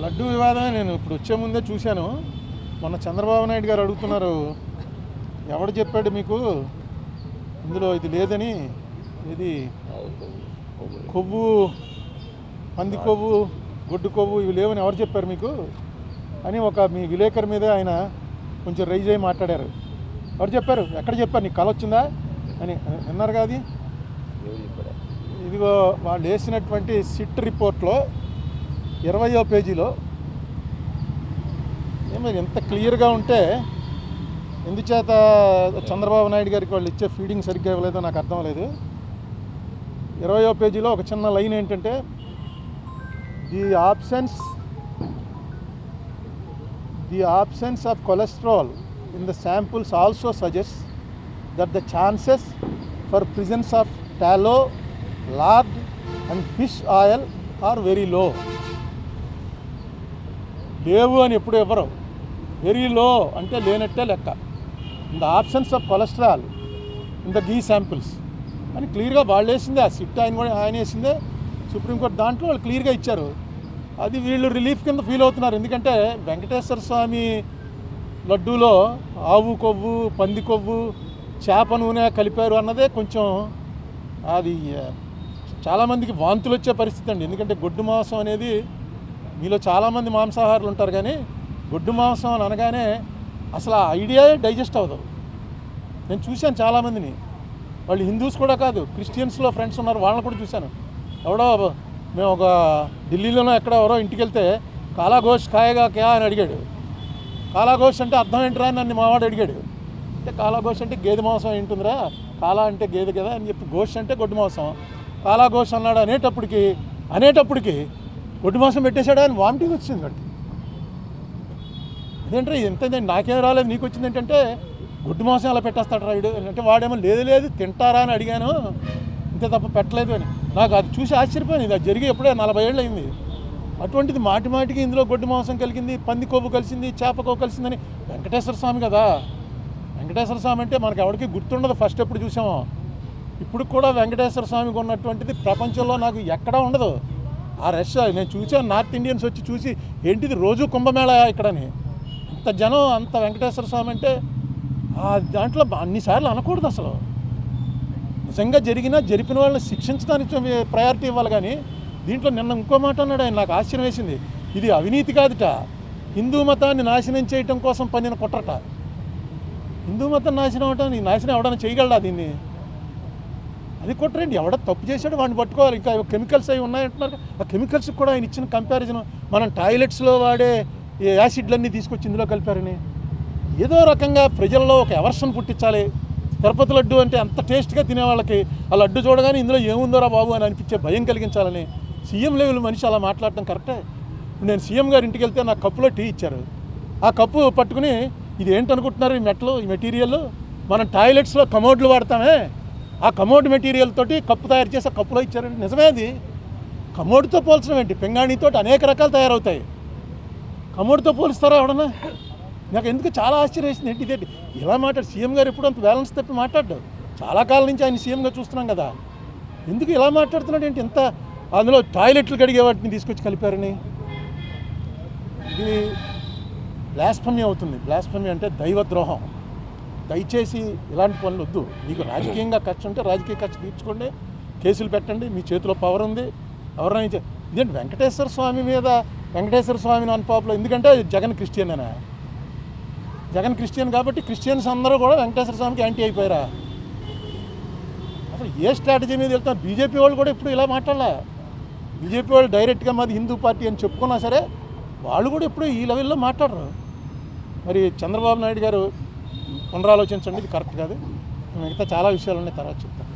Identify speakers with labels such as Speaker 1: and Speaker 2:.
Speaker 1: లడ్డు వివాదమే. నేను ఇప్పుడు వచ్చే ముందే చూశాను. మొన్న చంద్రబాబు నాయుడు గారు అడుగుతున్నారు, ఎవడు చెప్పాడు మీకు ఇందులో ఇది లేదని, ఇది కొవ్వు, పంది కొవ్వు, గొడ్డు కొవ్వు ఇవి లేవని ఎవరు చెప్పారు మీకు అని ఒక మీ విలేకరు మీద ఆయన కొంచెం రైజ్ అయ్యి మాట్లాడారు. ఎవరు చెప్పారు, ఎక్కడ చెప్పారు, నీకు కళ వచ్చిందా అని అన్నారు కాదు. ఇదిగో వాళ్ళు వేసినటువంటి సిట్ రిపోర్ట్లో 20వ పేజీలో ఏమో ఎంత క్లియర్గా ఉంటే ఎందుచేత చంద్రబాబు నాయుడు గారికి వాళ్ళు ఇచ్చే ఫీడింగ్ సరిగ్గా ఇవ్వలేదో నాకు అర్థం లేదు. 20వ పేజీలో ఒక చిన్న లైన్ ఏంటంటే, the absence of cholesterol in the samples also suggests that the chances for presence of tallow, lard and fish oil are very low. లేవు అని ఎప్పుడు ఎవరు, వెరీ లో అంటే లేనట్టే లెక్క. In the absence of cholesterol in the ghee samples అని క్లియర్గా వాళ్ళు వేసిందే. ఆ సిట్ ఆయన వేసిందే, సుప్రీంకోర్టు దాంట్లో వాళ్ళు క్లియర్గా ఇచ్చారు. అది వీళ్ళు రిలీఫ్ కింద ఫీల్ అవుతున్నారు. ఎందుకంటే వెంకటేశ్వర స్వామి లడ్డూలో ఆవు కొవ్వు, పంది కొవ్వు, చేప నూనె కలిపారు అన్నదే కొంచెం అది చాలామందికి వాంతులు వచ్చే పరిస్థితి అండి. ఎందుకంటే గొడ్డు మాంసం అనేది, మీలో చాలామంది మాంసాహారులు ఉంటారు కానీ గొడ్డు మాంసం అని అనగానే అసలు ఆ ఐడియా డైజెస్ట్ అవ్వదు. నేను చూశాను చాలామందిని, వాళ్ళు హిందూస్ కూడా కాదు, క్రిస్టియన్స్లో ఫ్రెండ్స్ ఉన్నారు, వాళ్ళని కూడా చూశాను. ఎవడో మేము ఒక ఢిల్లీలోనో ఎక్కడ ఎవరో ఇంటికి వెళ్తే కాలాఘోష్ ఖాయగా క్యా అని అడిగాడు. కాలాఘోష్ అంటే అర్థం ఏంటిరా అని నన్ను మావాడు అడిగాడు. అంటే కాలాఘోష్ అంటే గేదె మాంసం ఏంటుందిరా, కాలా అంటే గేదె కదా అని చెప్పి, ఘోష్ అంటే గొడ్డు మాంసం, కాలాఘోష్ అన్నాడు. అనేటప్పటికి గొడ్డు మాంసం పెట్టేశాడు అని వామిటింగ్ వచ్చింది వాడికి. అదేంటే ఎంతండి, నాకేం రాలేదు నీకు వచ్చింది ఏంటంటే గొడ్డు మాంసం ఎలా పెట్టేస్తాడు రాయుడు అంటే, వాడేమో లేదు తింటారా అని అడిగాను, ఇంతే తప్ప పెట్టలేదు అని. నాకు అది చూసి ఆశ్చర్యపోయింది. ఇది జరిగి ఎప్పుడే 40 ఏళ్ళు అయింది. అటువంటిది మాటికి ఇందులో గొడ్డు మాంసం కలిగింది, పంది కొవ్వు కలిసింది, చేప కొవ్వు కలిసిందని. వెంకటేశ్వర స్వామి కదా, వెంకటేశ్వర స్వామి అంటే మనకు ఎవరికి గుర్తుండదు. ఫస్ట్ ఎప్పుడు చూసామో ఇప్పుడు కూడా వెంకటేశ్వర స్వామికి ఉన్నటువంటిది ప్రపంచంలో నాకు ఎక్కడా ఉండదు. ఆ రష్ నేను చూసాను, నార్త్ ఇండియన్స్ వచ్చి చూసి ఏంటిది రోజు కుంభమేళ ఇక్కడని, అంత జనం, అంత వెంకటేశ్వర స్వామి అంటే దాంట్లో అన్నిసార్లు అనకూడదు. అసలు నిజంగా జరిపిన వాళ్ళని శిక్షించడానికి ప్రయారిటీ ఇవ్వాలి. కానీ దీంట్లో నిన్న ఇంకో మాట అన్నాడు ఆయన, నాకు ఆశ్చర్యం వేసింది. ఇది అవినీతి కాదుట, హిందూ మతాన్ని నాశనం చేయటం కోసం పన్నిన కుట్రట. హిందూ మతం నాశనం అవటం, నీ నాశనం ఎవడన్నా చేయగలడా దీన్ని? అది కుట్రండి. ఎవడ తప్పు చేశాడు వాడిని పట్టుకోవాలి. ఇంకా కెమికల్స్ అవి ఉన్నాయంటున్నారు. ఆ కెమికల్స్కి కూడా ఆయన ఇచ్చిన కంపారిజన్, మనం టాయిలెట్స్లో వాడే యాసిడ్లన్నీ తీసుకొచ్చి ఇందులో కలిపారని, ఏదో రకంగా ప్రజల్లో ఒక ఎవర్షన్ పుట్టించాలి. తిరుపతి లడ్డు అంటే అంత టేస్ట్గా తినేవాళ్ళకి ఆ లడ్డు చూడగానే ఇందులో ఏముందోరా బాబు అని అనిపించే భయం కలిగించాలని సీఎం లెవెల్ మనిషి అలా మాట్లాడటం కరెక్టే. ఇప్పుడు నేను సీఎం గారి ఇంటికి వెళ్తే నాకు కప్పులో టీ ఇచ్చారు. ఆ కప్పు పట్టుకుని ఇది ఏంటనుకుంటున్నారు, ఈ మెటీరియల్ మనం టాయిలెట్స్లో కమోడ్లు వాడతామే, ఆ కమోడ్ మెటీరియల్ తోటి కప్పు తయారు చేసి ఆ కప్పులో ఇచ్చారండి. నిజమే. అది కమోడ్తో పోల్చడం ఏంటి, పింగాణితో అనేక రకాలు తయారవుతాయి, కమోడ్తో పోలుస్తారా ఎవడన్నా? నాకు ఎందుకు చాలా ఆశ్చర్యం వేసింది. ఏంటి ఇదేంటి ఇలా మాట్లాడు సీఎం గారు? ఎప్పుడు అంత బ్యాలెన్స్ తప్పి మాట్లాడ్డాడు. చాలా కాలం నుంచి ఆయన సీఎంగా చూస్తున్నాం కదా, ఎందుకు ఇలా మాట్లాడుతున్నాడు ఏంటి? ఎంత అందులో టాయిలెట్లు కడిగే వాటిని తీసుకొచ్చి కలిపారని. ఇది బ్లాస్ఫమీ అవుతుంది. బ్లాస్ఫమీ అంటే దైవద్రోహం. దయచేసి ఇలాంటి పనులు వద్దు. మీకు రాజకీయంగా ఖర్చు ఉంటే రాజకీయ ఖర్చు తీర్చుకోండి, కేసులు పెట్టండి, మీ చేతిలో పవర్ ఉంది. ఎవరైనా ఇదేంటి వెంకటేశ్వర స్వామి మీద, వెంకటేశ్వర స్వామిని అన్పాపులో, ఎందుకంటే జగన్ క్రిస్టియన్ అనా? జగన్ క్రిస్టియన్ కాబట్టి క్రిస్టియన్స్ అందరూ కూడా వెంకటేశ్వర స్వామికి యాంటీ అయిపోయారా? అసలు ఏ స్ట్రాటజీ మీద వెళ్తున్నారు? బీజేపీ వాళ్ళు కూడా ఇప్పుడు ఇలా మాట్లాడలే. బీజేపీ వాళ్ళు డైరెక్ట్గా మాది హిందూ పార్టీ అని చెప్పుకున్నా సరే వాళ్ళు కూడా ఇప్పుడు ఈ లెవెల్లో మాట్లాడరు. మరి చంద్రబాబు నాయుడు గారు పునరాలోచించండి, ఇది కరెక్ట్ కాదు. మిగతా చాలా విషయాలు ఉన్నాయి, తర్వాత చెప్తాను.